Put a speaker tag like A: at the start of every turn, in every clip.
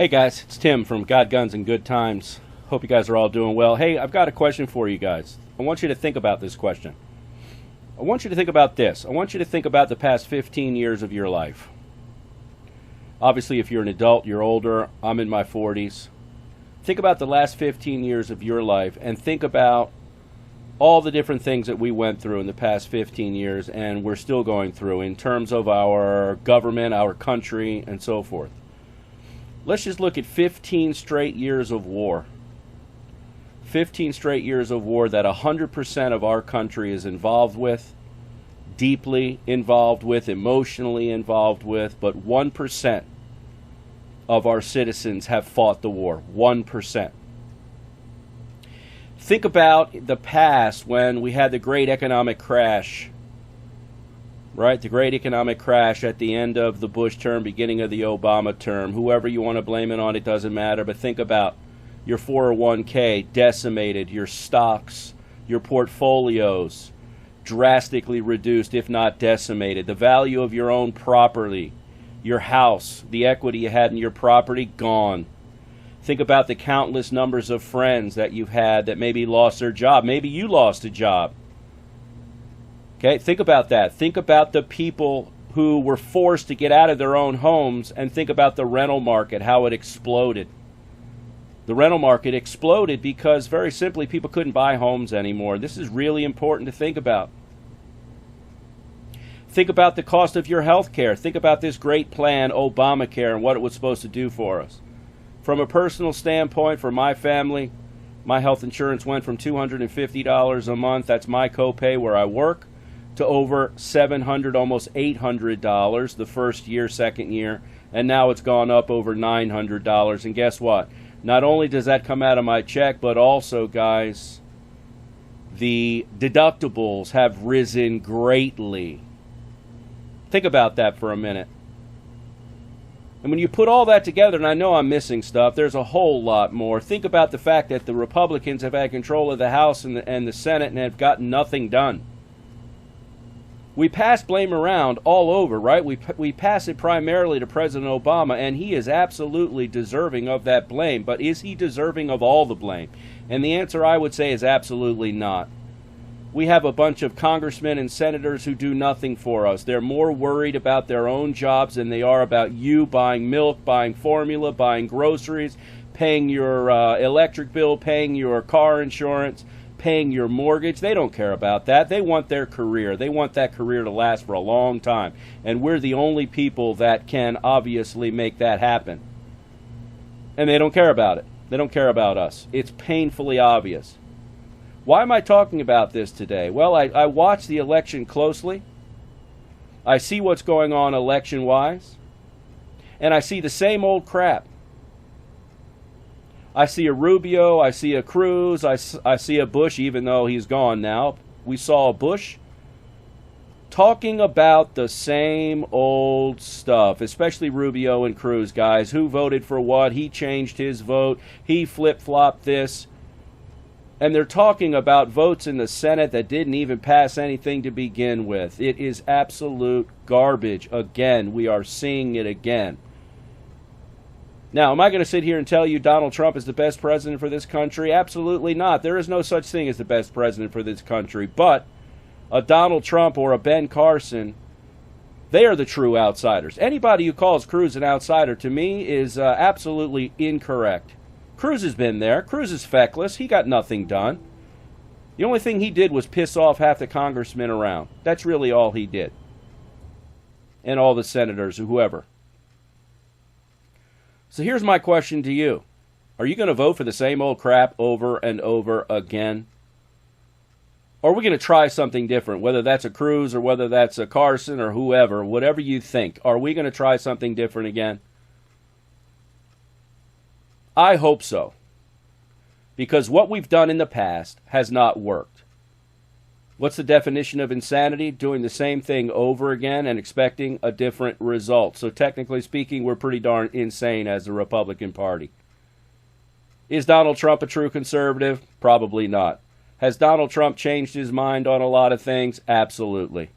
A: Hey guys, it's Tim from God, Guns, and Good Times. Hope you guys are all doing well. Hey, I've got a question for you guys. I want you to think about this question. I want you to think about this. I want you to think about the past 15 years of your life. Obviously, if you're an adult, you're older. I'm in my 40s. Think about the last 15 years of your life and think about all the different things that we went through in the past 15 years and we're still going through in terms of our government, our country, and so forth. Let's just look at 15 straight years of war. 15 straight years of war that 100% of our country is involved with, deeply involved with, emotionally involved with, but 1% of our citizens have fought the war. 1%. Think about the past when we had the great economic crash, right? The great economic crash at the end of the Bush term, beginning of the Obama term. Whoever you want to blame it on, it doesn't matter. But think about your 401k decimated, your stocks, your portfolios drastically reduced, if not decimated. The value of your own property, your house, the equity you had in your property, gone. Think about the countless numbers of friends that you've had that maybe lost their job. Maybe you lost a job. Okay, think about that. Think about the people who were forced to get out of their own homes, and think about the rental market, how it exploded. The rental market exploded because, very simply, people couldn't buy homes anymore. This is really important to think about. Think about the cost of your health care. Think about this great plan, Obamacare, and what it was supposed to do for us. From a personal standpoint, for my family, my health insurance went from $250 a month, that's my copay where I work, to over $700, almost $800 the first year, second year, and now it's gone up over $900. And guess what? Not only does that come out of my check, but also, guys, the deductibles have risen greatly. Think about that for a minute. And when you put all that together, and I know I'm missing stuff, there's a whole lot more. Think about the fact that the Republicans have had control of the House and the Senate and have gotten nothing done. We pass blame around all over, right? We pass it primarily to President Obama, and he is absolutely deserving of that blame. But is he deserving of all the blame? And the answer, I would say, is absolutely not. We have a bunch of congressmen and senators who do nothing for us. They're more worried about their own jobs than they are about you buying milk, buying formula, buying groceries, paying your electric bill, paying your car insurance, paying your mortgage. They don't care about that. They want their career. They want that career to last for a long time. And we're the only people that can obviously make that happen. And they don't care about it. They don't care about us. It's painfully obvious. Why am I talking about this today? Well, I watch the election closely. I see what's going on election-wise. And I see the same old crap. I see a Rubio, I see a Cruz, I see a Bush, even though he's gone now. We saw a Bush talking about the same old stuff, especially Rubio and Cruz, guys. Who voted for what? He changed his vote. He flip-flopped this. And they're talking about votes in the Senate that didn't even pass anything to begin with. It is absolute garbage. Again, we are seeing it again. Now, am I going to sit here and tell you Donald Trump is the best president for this country? Absolutely not. There is no such thing as the best president for this country. But a Donald Trump or a Ben Carson, they are the true outsiders. Anybody who calls Cruz an outsider, to me, is absolutely incorrect. Cruz has been there. Cruz is feckless. He got nothing done. The only thing he did was piss off half the congressmen around. That's really all he did. And all the senators or whoever. So here's my question to you. Are you going to vote for the same old crap over and over again? Or are we going to try something different? Whether that's a Cruz or whether that's a Carson or whoever, whatever you think. Are we going to try something different again? I hope so, because what we've done in the past has not worked. What's the definition of insanity? Doing the same thing over again and expecting a different result. So technically speaking, we're pretty darn insane as the Republican Party. Is Donald Trump a true conservative? Probably not. Has Donald Trump changed his mind on a lot of things? Absolutely.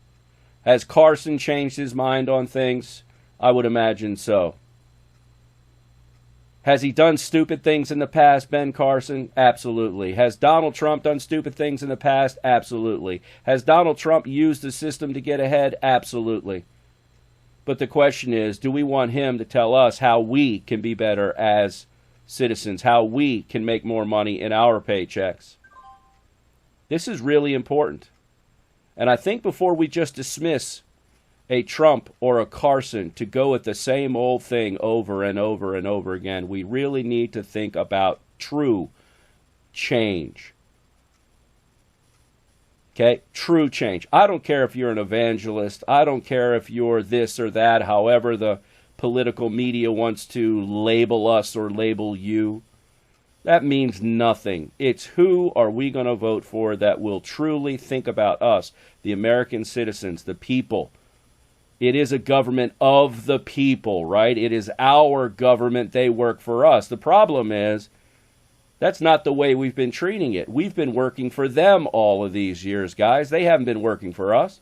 A: Has Carson changed his mind on things? I would imagine so. Has he done stupid things in the past, Ben Carson? Absolutely. Has Donald Trump done stupid things in the past? Absolutely. Has Donald Trump used the system to get ahead? Absolutely. But the question is, do we want him to tell us how we can be better as citizens, how we can make more money in our paychecks? This is really important. And I think before we just dismiss a Trump or a Carson to go at the same old thing over and over and over again, we really need to think about true change. Okay? True change. I don't care if you're an evangelist. I don't care if you're this or that, however the political media wants to label us or label you. That means nothing. It's who are we going to vote for that will truly think about us, the American citizens, the people. It is a government of the people, right? It is our government. They work for us. The problem is that's not the way we've been treating it. We've been working for them all of these years, guys. They haven't been working for us.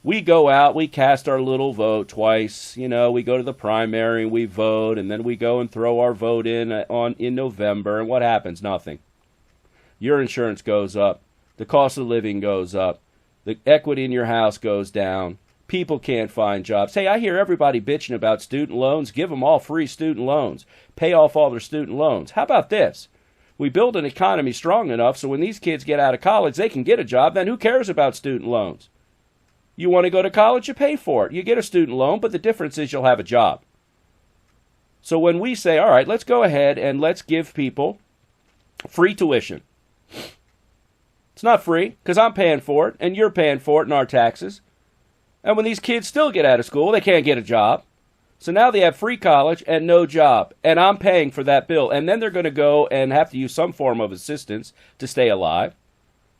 A: We go out, we cast our little vote twice. You know, we go to the primary and we vote, and then we go and throw our vote in November, and what happens? Nothing. Your insurance goes up. The cost of living goes up. The equity in your house goes down. People can't find jobs. Hey, I hear everybody bitching about student loans. Give them all free student loans. Pay off all their student loans. How about this? We build an economy strong enough so when these kids get out of college, they can get a job. Then who cares about student loans? You want to go to college, you pay for it. You get a student loan, but the difference is you'll have a job. So when we say, all right, let's go ahead and let's give people free tuition. It's not free because I'm paying for it and you're paying for it in our taxes. And when these kids still get out of school, they can't get a job. So now they have free college and no job. And I'm paying for that bill. And then they're going to go and have to use some form of assistance to stay alive.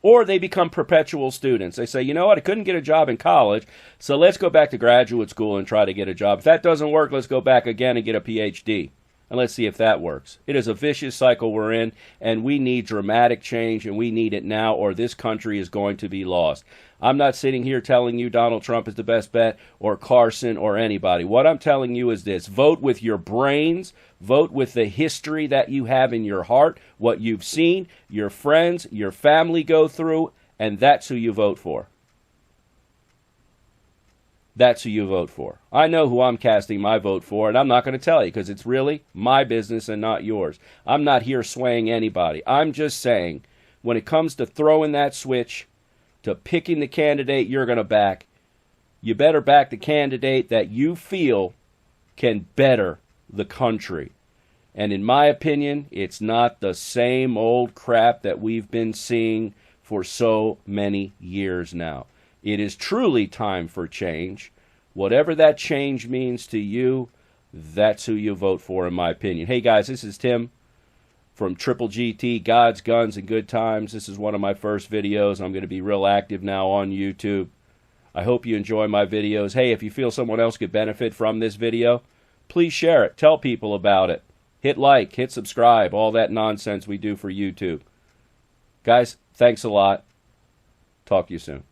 A: Or they become perpetual students. They say, you know what, I couldn't get a job in college, so let's go back to graduate school and try to get a job. If that doesn't work, let's go back again and get a PhD. And let's see if that works. It is a vicious cycle we're in, and we need dramatic change, and we need it now, or this country is going to be lost. I'm not sitting here telling you Donald Trump is the best bet, or Carson, or anybody. What I'm telling you is this. Vote with your brains. Vote with the history that you have in your heart, what you've seen, your friends, your family go through, and that's who you vote for. That's who you vote for. I know who I'm casting my vote for, and I'm not going to tell you because it's really my business and not yours. I'm not here swaying anybody. I'm just saying when it comes to throwing that switch, to picking the candidate you're going to back, you better back the candidate that you feel can better the country. And in my opinion, it's not the same old crap that we've been seeing for so many years now. It is truly time for change. Whatever that change means to you, that's who you vote for, in my opinion. Hey, guys, this is Tim from Triple GT, God's Guns and Good Times. This is one of my first videos. I'm going to be real active now on YouTube. I hope you enjoy my videos. Hey, if you feel someone else could benefit from this video, please share it. Tell people about it. Hit like, hit subscribe, all that nonsense we do for YouTube. Guys, thanks a lot. Talk to you soon.